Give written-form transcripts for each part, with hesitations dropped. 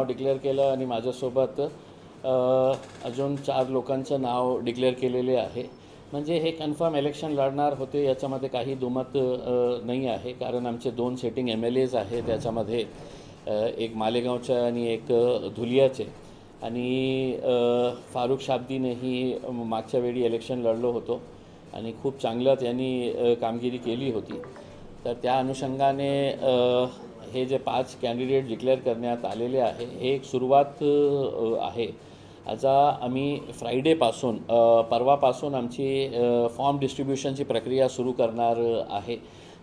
Declare केलं आणि माझ्यासोबत अजून 4 लोकांचं नाव डिक्लेअर केलेले आहे. म्हणजे हे कन्फर्म इलेक्शन लढणार होते याच्यामध्ये काही दुमत नाही आहे. कारण आमचे 2 सेटिंग MLAs आहे त्याच्यामध्ये, एक मालेगावचे आणि एक धुलियाचे. आणि फारुख शाब्दीनेही मागच्या वेळी इलेक्शन लढलो होतो आणि खूप चांगलं त्यांनी कामगिरी केली होती. तर त्या अनुषंगाने हे जे 5 कॅन्डिडेट डिक्लेअर करण्यात आलेले आहे हे एक सुरुवात आहे. आता आम्ही फ्रायडेपासून परवापासून आमची फॉर्म डिस्ट्रीब्युशनची प्रक्रिया सुरू करणार आहे.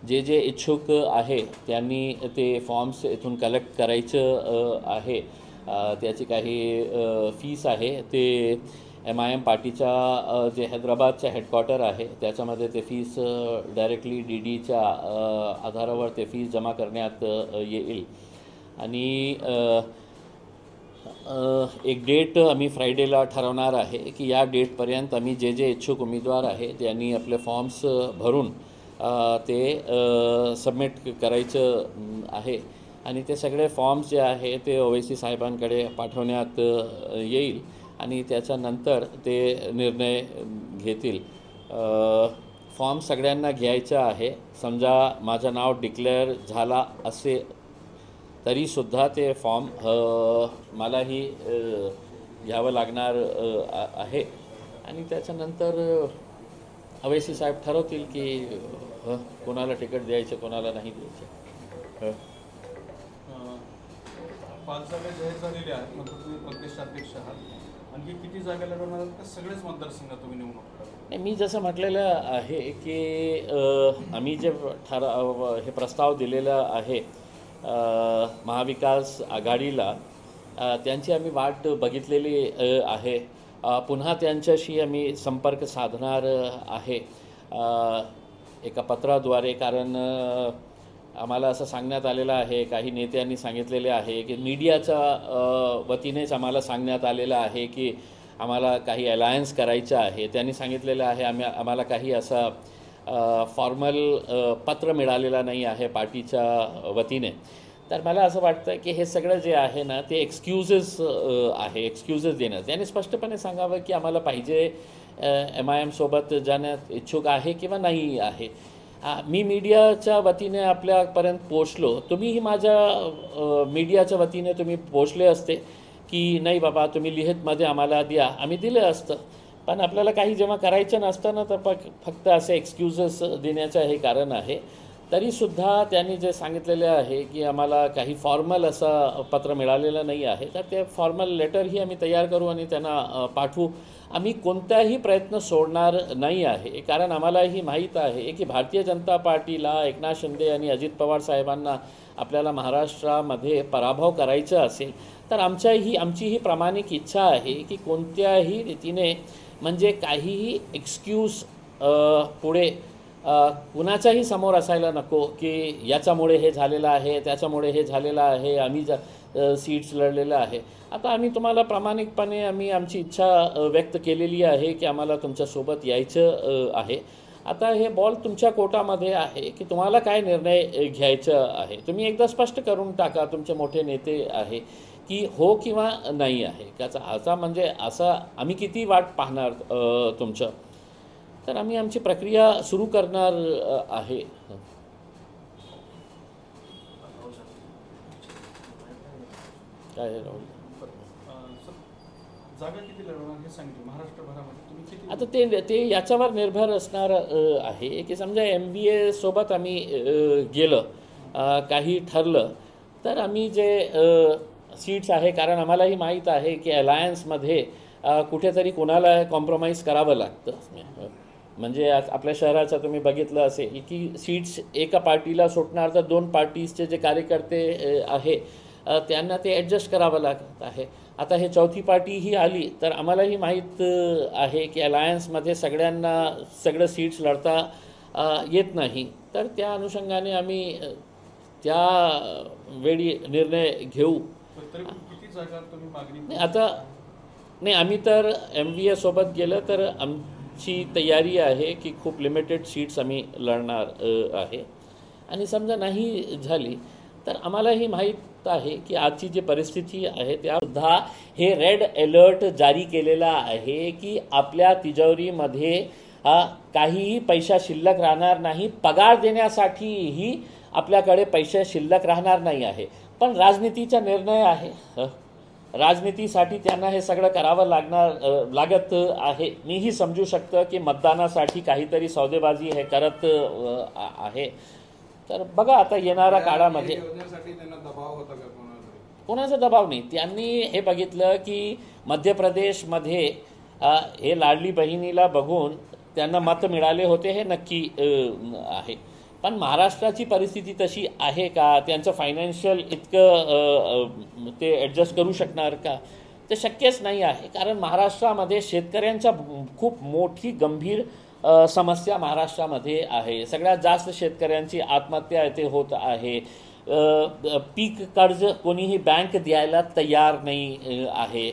जे जे इच्छुक आहे त्यांनी ते फॉर्म्स इथून कलेक्ट करायचं आहे. त्याची काही फीस आहे ते MIM पार्टीच्या जे हैदराबादचं हेडक्वार्टर आहे त्याच्यामध्ये ते फीस डायरेक्टली DDच्या आधारावर ते फीस जमा करण्यात येईल. आणि एक डेट आम्ही फ्रायडेला ठरवणार आहे की या डेटपर्यंत आम्ही जे जे इच्छुक उमेदवार आहे त्यांनी आपले फॉर्म्स भरून ते सबमिट करायचं आहे. आणि ते सगळे फॉर्म्स जे आहे ते OWC साहेबांकडे पाठवण्यात येईल आणि त्याच्यानंतर ते निर्णय घेतील. फॉर्म सगळ्यांना घ्यायचा आहे. समजा माझं नाव डिक्लेअर झाला असे तरीसुद्धा ते फॉर्म मलाही घ्यावं लागणार आहे. आणि त्याच्यानंतर OWC साहेब ठरवतील की कोणाला तिकीट द्यायचं कोणाला नाही द्यायचं. 5 जागा जाहीर झालेल्या आहेत. मग तुम्ही प्रदेशाध्यक्ष आहात. आणखी किती जागा लढवणार आहात? सगळेच मतदारसंघात तुम्ही निवडणूक करता? मी जसं म्हटलेलं आहे की आम्ही जे हे प्रस्ताव दिलेला आहे महाविकास आघाडीला, त्यांची आम्ही वाट बघितलेली आहे. पुन्हा त्यांच्याशी आम्ही संपर्क साधणार आहे एका पत्राद्वारे. कारण आम्हाला असं सांगण्यात आलेलं आहे, काही नेत्यांनी सांगितलेले आहे की मीडियाच्या वतीनेच आम्हाला सांगण्यात आलेलं आहे की आम्हाला काही अलायन्स करायचं आहे. त्यांनी सांगितलेलं आहे आम्हाला काही असा फॉर्मल पत्र मिळालेला नाही आहे पार्टीच्या वतीने. तर मला असं वाटतं की हे सगळं जे आहे ना ते एक्सक्युजेस आहे, एक्सक्युजेस देणं. त्यांनी स्पष्टपणे सांगावं की आम्हाला पाहिजे MIM सोबत जाण्यात इच्छुक आहे किंवा नाही आहे. मी मीडियाच्या वतीने आपल्यापर्यंत पोचलो, तुम्हीही माझ्या मीडियाच्या वतीने तुम्ही पोचले असते की नाही बाबा तुम्ही लिहितमध्ये आम्हाला द्या, आम्ही दिलं असतं. पण आपल्याला काही जेव्हा करायचं नसतं ना तर फक्त असे एक्सक्युजेस देण्याचं हे कारण आहे. तरीसुद्धा त्यांनी जे सांगितलेले आहे की आम्हाला काही फॉर्मल असं पत्र मिळालेलं नाही आहे, तर ते फॉर्मल लेटरही आम्ही तयार करू आणि त्यांना पाठवू. आम्ही कोणताही प्रयत्न सोडणार नाही आहे. कारण आम्हालाही माहीत आहे की भारतीय जनता पार्टीला एकनाथ शिंदे आणि अजित पवार साहेबांना आपल्याला महाराष्ट्रामध्ये पराभव करायचा असेल तर आमचीही प्रामाणिक इच्छा आहे की कोणत्याही रीतीने म्हणजे काहीही एक्सक्यूज पुढे कुणाच्याही समोर असायला नको की याच्यामुळे हे झालेलं आहे, त्याच्यामुळे हे झालेलं आहे, आम्ही सीट्स लढलेलं आहे. आता आम्ही तुम्हाला प्रामाणिकपणे आमची इच्छा व्यक्त केलेली आहे की आम्हाला तुमच्यासोबत यायचं आहे. आता हे बॉल तुमच्या कोर्टामध्ये आहे की तुम्हाला काय निर्णय घ्यायचा आहे. तुम्ही एकदा स्पष्ट करून टाका, तुमचे मोठे नेते आहे की हो किंवा नाही आहे. त्याचा आता म्हणजे असं आम्ही किती वाट पाहणार तुमचं. तर आम्ही आमची प्रक्रिया सुरू करणार आहे. काय राहुल जागा किती लढवणार हे सांगितलं महाराष्ट्रभरामध्ये तुम्ही किती? आता ते याच्यावर निर्भर असणार आहे की समजा MBA सोबत आम्ही गेलं, काही ठरलं तर आम्ही जे सीट्स आहे, कारण आम्हालाही माहीत आहे की अलायन्समध्ये कुठेतरी कोणाला कॉम्प्रोमाइज करावं लागतं. म्हणजे आज आपल्या शहराचं तुम्ही बघितलं असेल की सीट्स एका पार्टीला सुटणार तर 2 पार्टीजचे जे कार्यकर्ते आहे त्यांना ते ॲडजस्ट करावं लागत आहे. आता हे 4थी पार्टीही आली तर आम्हालाही माहीत आहे की अलायन्समध्ये सगळं सीट्स लढता येत नाही. तर त्या अनुषंगाने आम्ही त्या वेळी निर्णय घेऊ. किती जागा तुम्ही मागणी? आता नाही, आम्ही तर MBA सोबत गेलं तर आमची तयारी आहे की खूप लिमिटेड सीट्स आम्ही लढणार आहे. आणि समजा नाही झाली तर आम्हालाही माहीत फक्त आहे की आजची जी परिस्थिती आहे त्यासुद्धा हे रेड अलर्ट जारी केलेला आहे की आपल्या तिजोरीमध्ये काहीही पैसा शिल्लक राहणार नाही, पगार देण्यासाठीही आपल्याकडे पैसे शिल्लक राहणार नाही आहे. पण राजनीतीचा निर्णय आहे, राजनीतीसाठी त्यांना हे सगळं करावं लागत आहे. मीही समजू शकतो की मतदानासाठी काहीतरी सौदेबाजी हे करत आहे. तर बघा आता येणाऱ्या काळामध्ये कोणाचा दबाव नाही. त्यांनी हे बघितलं की मध्य प्रदेशमध्ये हे लाडली बहिणीला बघून त्यांना मत मिळाले होते, हे नक्की आहे. पण महाराष्ट्राची परिस्थिती तशी आहे का? त्यांचं फायनान्शियल इतकं ते ॲडजस्ट करू शकणार का? ते शक्यच नाही आहे. कारण महाराष्ट्रामध्ये शेतकऱ्यांच्या खूप मोठी गंभीर समस्या महाराष्ट्रामध्ये आहे. सगळ्यात जास्त शेतकऱ्यांची आत्महत्या येथे होत आहे. पीक कर्ज कोणीही बँक द्यायला तयार नाही आहे.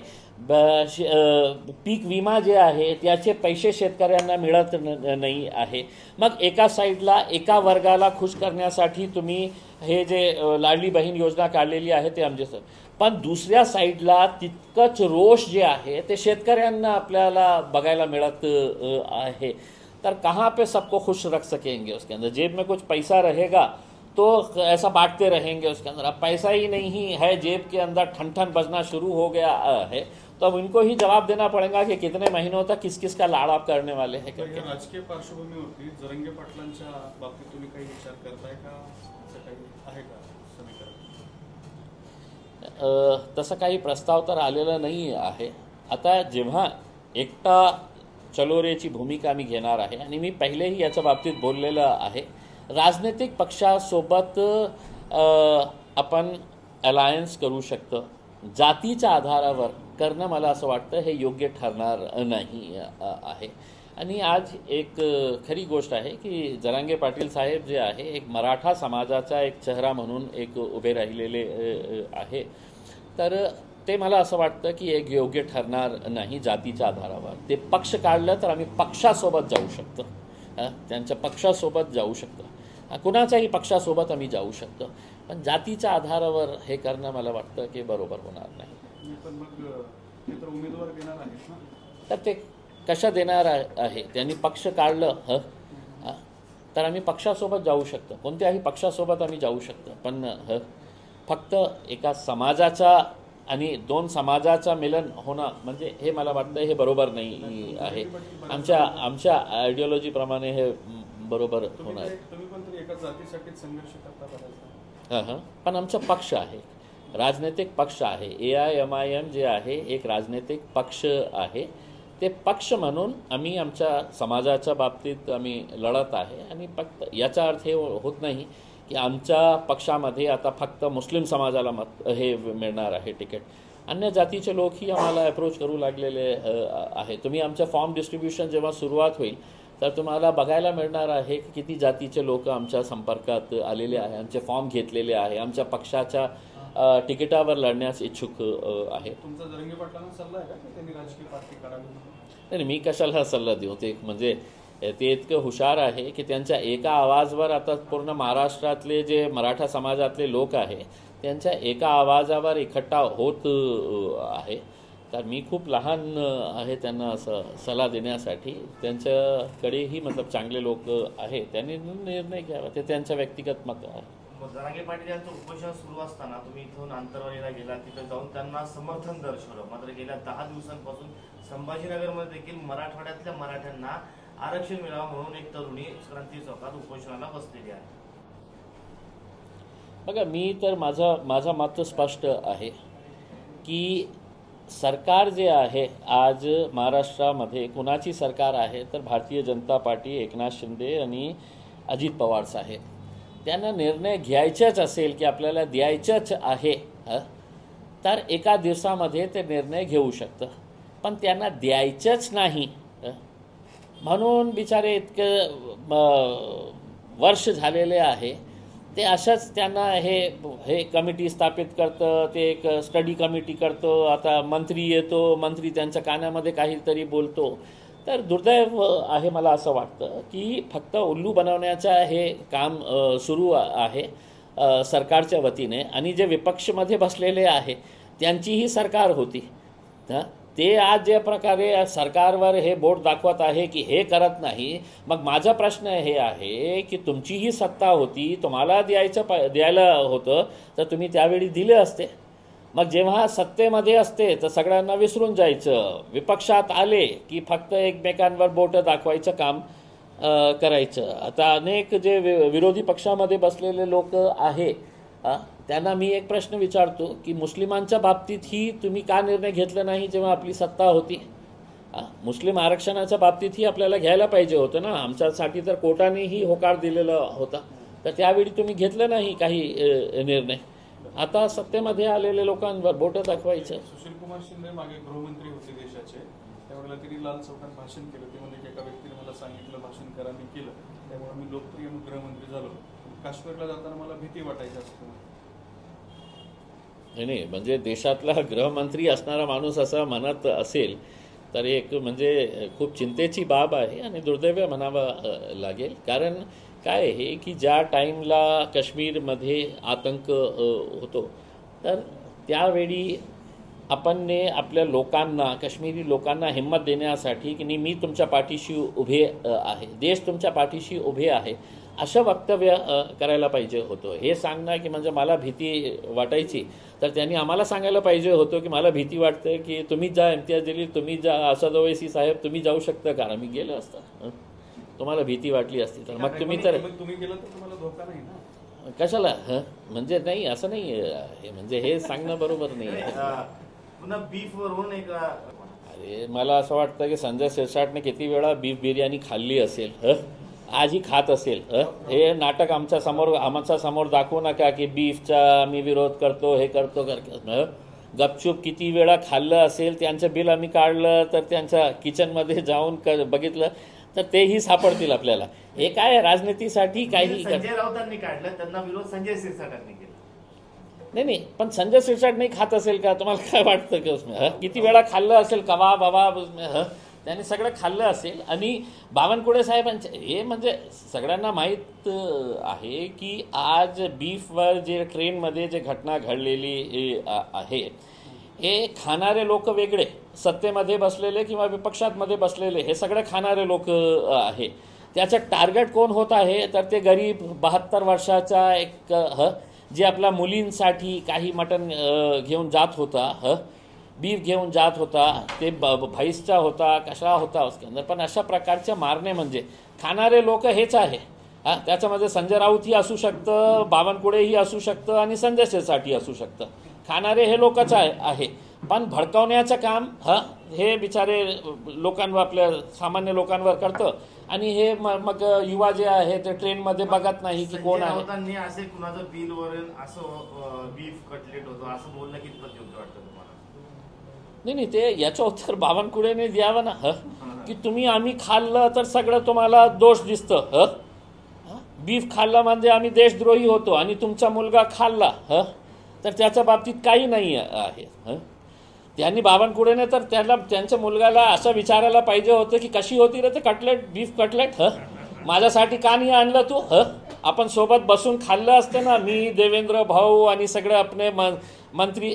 पीक विमा जे आहे त्याचे पैसे शेतकऱ्यांना मिळत नाही आहे. मग एका साईडला एका वर्गाला खुश करण्यासाठी तुम्ही हे जे लाडली बहीण योजना काढलेली आहे ते आमचे, पण दुसऱ्या साईडला तितकंच रोष जे आहे ते शेतकऱ्यांना आपल्याला बघायला मिळत आहे. तर कहाँ पे सबको खुश रख सकेंगे? उसके अंदर जेब में कुछ पैसा रहेगा तो ऐसा बांटते रहेंगे उसके अंदर. अब पैसा ही नहीं है जेब के अंदर, ठन ठन बजना शुरू हो गया है. तो अब इनको ही जवाब देना पड़ेगा कि कितने महीनों तक किस किस का लाड़ आप करने वाले हैं. राजकीय पार्श्वभूमीवरती जरंगे पाटलांच्या बाबतीत तुम्ही काही विचार करताय का? असं काही आहे का समीकरण? तसं काही प्रस्ताव तर आलेला नाही आहे. आता जेव्हा एकटा चलोरेची भूमिका मी घेणार आहे आणि मी पहिलेही याच्या बाबतीत बोललेलं आहे, राजनैतिक पक्षासोबत आपण अलायन्स करू शकतो. जातीच्या आधारावर करणं मला असं वाटतं हे योग्य ठरणार नाही आहे. आणि आज एक खरी गोष्ट आहे की जरांगे पाटील साहेब जे आहे एक मराठा समाजाचा एक चेहरा म्हणून एक उभे राहिलेले आहे. तर ते मला असं वाटतं की एक योग्य ठरणार नाही जातीच्या आधारावर. ते पक्ष काढलं तर आम्ही पक्षासोबत जाऊ शकतो, त्यांच्या पक्षासोबत जाऊ शकतो, कुणाच्याही पक्षासोबत आम्ही जाऊ शकतो. पण जातीच्या आधारावर हे करणं मला वाटतं की बरोबर होणार नाही. पण मग ते तर उमेदवार देणार आहेत ना, तर ते कशा देणार आहे? त्यांनी पक्ष काढलं तर आम्ही पक्षासोबत जाऊ शकतो, कोणत्याही पक्षासोबत आम्ही जाऊ शकतो. पण फक्त एका समाजाचा आणि दोन समाजाचा मिलन होणं म्हणजे हे मला वाटतं हे बरोबर नाही आहे. आमच्या आयडिओलॉजीप्रमाणे हे बरोबर होणार. तुम्ही पण तरी एका जातीसाठी संघर्ष करता. पण आमचा पक्ष आहे, राजनैतिक पक्ष आहे. AIMIM जे आहे एक राजनैतिक पक्ष आहे. ते पक्ष म्हणून आम्ही आमच्या समाजाच्या बाबतीत आम्ही लढत आहे. आणि फक्त याचा अर्थ हे होत नाही की आमच्या पक्षामध्ये आता फक्त मुस्लिम समाजाला हे मिळणार आहे तिकीट. अन्य जातीचे लोकही आम्हाला अप्रोच करू लागलेले आहे. तुम्ही आमच्या फॉर्म डिस्ट्रीब्युशन जेव्हा सुरुवात होईल तर तुम्हाला बघायला मिळणार आहे की किती जातीचे लोक आमच्या संपर्कात आलेले आहे, आमचे फॉर्म घेतलेले आहे, आमच्या पक्षाच्या तिकिटावर लढण्यास इच्छुक आहे. तुमचा जरंगे पाटलांना सल्ला आहे का त्यांनी राजकीय पार्टी काढावी? नाही, मी कशाला सल्ला देऊ. ते म्हणजे ते इतकं हुशार आहे की त्यांच्या एका आवाजावर आता पूर्ण महाराष्ट्रातले जे मराठा समाजातले लोक आहे त्यांच्या एका आवाजावर इकट्ठा होत आहे. तर मी खूप लहान आहे त्यांना असं सल्ला देण्यासाठी. त्यांच्याकडेही मतलब चांगले लोक आहे, त्यांनी निर्णय घ्यावा, ते त्यांच्या व्यक्तिगत मत आहे. जरांगे पाटील यांचं उपोषण सुरू असताना तुम्ही इथून आंतरवालीला गेला, तिथं जाऊन त्यांना समर्थन दर्शवलं. मात्र गेल्या 10 दिवसांपासून संभाजीनगरमध्ये देखील मराठवाड्यातल्या मराठ्यांना आरक्षण मिळावं म्हणून एक तरुणी क्रांती चौकात उपोषणाला बसलेली आहे. बघा, मी तर माझं मत स्पष्ट आहे की सरकार जे आहे आज महाराष्ट्रामध्ये कुणाची सरकार आहे तर भारतीय जनता पार्टी, एकनाथ शिंदे आणि अजित पवार साहेब. त्यांना निर्णय घ्यायचाच असेल की आपल्याला द्यायचंच आहे तर एका दिवसामध्ये ते निर्णय घेऊ शकतं. पण त्यांना द्यायचंच नाही म्हणून बिचारे इतकं वर्ष झालेले आहे ते अशाच त्यांना हे कमिटी स्थापित करतं, ते एक स्टडी कमिटी करतो. आता मंत्री येतो, मंत्री त्यांच्या कानामध्ये काहीतरी बोलतो. तर दुर्दैव आहे मला असं वाटतं की फक्त उल्लू बनवण्याचं हे काम सुरू आहे. सरकारच्या वतीने, आणि जे विपक्षमध्ये बसलेले आहे त्यांचीही सरकार होती. हां, ते आज ज्या प्रकारे सरकारवर हे बोट दाखवत आहे की हे करत नाही, मग माझा प्रश्न हे आहे की तुमचीही सत्ता होती, तुम्हाला द्यायला होतं तर तुम्ही त्यावेळी दिले असते. मग जेव्हा सत्तेमध्ये असते तर सगळ्यांना विसरून जायचं, विपक्षात आले की फक्त एकमेकांवर बोटं दाखवायचं काम करायचं. आता अनेक जे विरोधी पक्षामध्ये बसलेले लोक आहे, त्यांना मी एक प्रश्न विचारतो की मुस्लिमांच्या बाबतीतही तुम्ही का निर्णय घेतला नाही जेव्हा आपली सत्ता होती? मुस्लिम आरक्षणाच्या बाबतीतही आपल्याला घ्यायला पाहिजे होतं ना. आमच्यासाठी तर कोर्टानेही होकार दिलेला होता, तर त्यावेळी तुम्ही घेतलं नाही काही निर्णय. आता सत्तेमध्ये आलेल्या लोकांवर बोटं दाखवायचं. सुशीलकुमार शिंदे मागे गृहमंत्री होते देशाचे, त्यावेळेला त्यांनी लाल चौकात भाषण केलं. ते म्हणजे एका व्यक्तीने मला सांगितलं भाषण करा, मी केलं, त्यामुळे मी लोकप्रिय गृहमंत्री झालो. काश्मीरला जाताना मला भीती वाटायची असते. नाही, म्हणजे देशातला गृहमंत्री असणारा माणूस असं म्हणत असेल तर एक म्हणजे खूप चिंतेची बाब आहे आणि दुर्दैव म्हणावं लागेल. कारण काय आहे की ज्या टाईमला काश्मीरमध्ये आतंक होतो तर त्यावेळी आपण आपल्या लोकांना, काश्मीरी लोकांना हिंमत देण्यासाठी की मी तुमच्या पाठीशी उभे आहे, देश तुमच्या पाठीशी उभे आहे, असं वक्तव्य करायला पाहिजे होतं. हे सांगणं की म्हणजे मला भीती वाटायची तर त्यांनी आम्हाला सांगायला पाहिजे होतं की मला भीती वाटते की तुम्ही जा, इम्तियाज जलील तुम्ही जा, असद ओवैसी साहेब तुम्ही जाऊ शकता का? मी गेलं असतं, तुम्हाला भीती वाटली असती तर. मग तुम्ही गेलं तर तुम्हाला धोका नाही ना, कशाला? म्हणजे नाही, असं नाही आहे, म्हणजे हे सांगणं बरोबर नाही आहे. पुन्हा बीफ वरून एक अरे मला असं वाटतं की संजय शिरसाटने किती वेळा बीफ बिर्याणी खाल्ली असेल, आजही खात असेल. हे नाटक आमच्या समोर दाखवू नका की बीफचा आम्ही विरोध करतो, हे करतो. गपचूप किती वेळा खाल्लं असेल, त्यांचं बिल आम्ही काढलं तर त्यांच्या किचनमध्ये जाऊन बघितलं तर तेही सापडतील आपल्याला. हे काय राजनीतीसाठी काही संजय राऊतांनी काढलं, त्यांना विरोध संजय शिरसाटांनी केला. नाही, पण संजय शिरसाट नाही खात असेल का? तुम्हाला काय वाटतं की उसमें किती वेळा खाल्लं असेल कबाब वबाब उसमें, त्यांनी सगळं खाल्लं असेल. आणि बावनकुळे साहेबांचे हे म्हणजे सगळ्यांना माहीत आहे की आज बीफवर जे ट्रेनमध्ये जे घटना घडलेली आहे, हे खाणारे लोक वेगळे, सत्तेमध्ये बसलेले किंवा विपक्षातमध्ये बसलेले, हे सगळे खाणारे लोक आहे. त्याचं टार्गेट कोण होत आहे तर ते गरीब 72 वर्षाचा एक जे आपल्या मुलींसाठी काही मटण घेऊन जात होता, बीफ घेऊन जात होता, ते म्हैसचा होता, कशा होता उसके अंदर. पण अशा प्रकारचे मारणे म्हणजे खाणारे लोक हेच आहे. त्याच्यामध्ये संजय राऊतही असू शकतं, बावनकुळेही असू शकतं आणि संजय शिरसाटही असू शकतं. खाणारे हे लोकच आहे. पण भडकवण्याचं काम हे बिचारे लोकांवर, आपल्या सामान्य लोकांवर करतं. आणि हे मग युवा जे आहे ते ट्रेनमध्ये बघत नाही की कोण आहे. असे कुणाचं बिलवरून असं बीफ कटलेट होतं असं बोलणं कितपत योग्य वाटतं तुम्हाला? नाही, ते याचं उत्तर बावनकुळेने द्यावं ना, की तुम्ही आम्ही खाल्लं तर सगळं तुम्हाला दोष दिसतं. बीफ खाल्ला म्हणजे आम्ही देशद्रोही होतो आणि तुमचा मुलगा खाल्ला तर त्याच्या बाबतीत काही नाही आहे. त्यांनी बावनकुळेने तर त्यांच्या मुलगाला असं विचारायला पाहिजे होतं की कशी होती रे ते कटलेट, बीफ कटलेट, माझ्यासाठी का नाही आणलं तू? आपण सोबत बसून खाल्लं असतं ना, मी, देवेंद्र भाऊ आणि सगळे आपले मंत्री.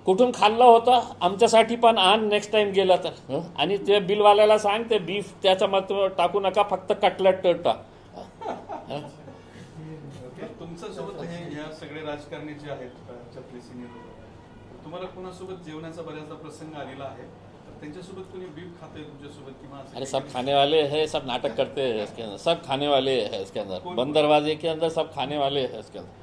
कुठून खाल्लं होतं? आमच्यासाठी पण आण नेक्स्ट टाइम गेलं तर. आणि ते बिलवाल्याला सांग ते बीफ त्याच्या मत टाकू नका, फक्त कटलेट टाक. तुमच्या सोबत हे सगळे राजकारणी जे आहेत त्याच्यातले सिनियर, तुम्हाला कोणासोबत जेवणाचा बऱ्याचदा प्रसंग आलेला आहे, तर त्यांच्यासोबत कोणी बीफ खाते तुमच्यासोबत किंवा? अरे सब खाने वाले हैं, सब नाटक करते हैं इसके अंदर, सब खाने वाले हैं इसके अंदर, बंद दरवाजे के अंदर सब खाने वाले हैं इसके अंदर.